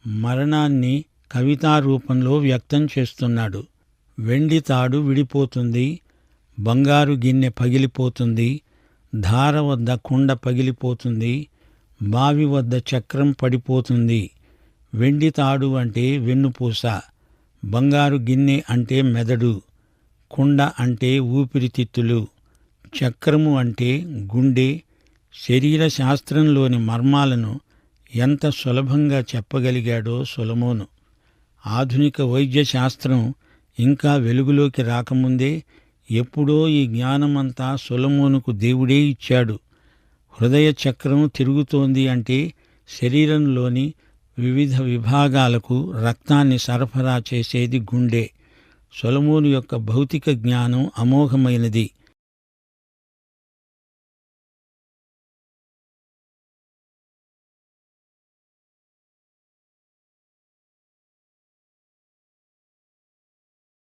మరణాన్ని కవితారూపంలో వ్యక్తం చేస్తున్నాడు. వెండి తాడు విడిపోతుంది, బంగారు గిన్నె పగిలిపోతుంది, ధార వద్ద కుండ పగిలిపోతుంది, బావి వద్ద చక్రం పడిపోతుంది. వెండి తాడు అంటే వెన్నుపూస, బంగారు గిన్నె అంటే మెదడు, కుండ అంటే ఊపిరితిత్తులు, చక్రము అంటే గుండె. శరీర శాస్త్రంలోని మర్మాలను ఎంత సులభంగా చెప్పగలిగాడో సొలొమోను. ఆధునిక వైద్య శాస్త్రం ఇంకా వెలుగులోకి రాకముందే ఎప్పుడో ఈ జ్ఞానమంతా సొలొమోనుకు దేవుడే ఇచ్చాడు. హృదయ చక్రం తిరుగుతోంది అంటే శరీరంలోని వివిధ విభాగాలకు రక్తాన్ని సరఫరా చేసేది గుండె. సొలొమోను యొక్క భౌతిక జ్ఞానం అమోఘమైనది.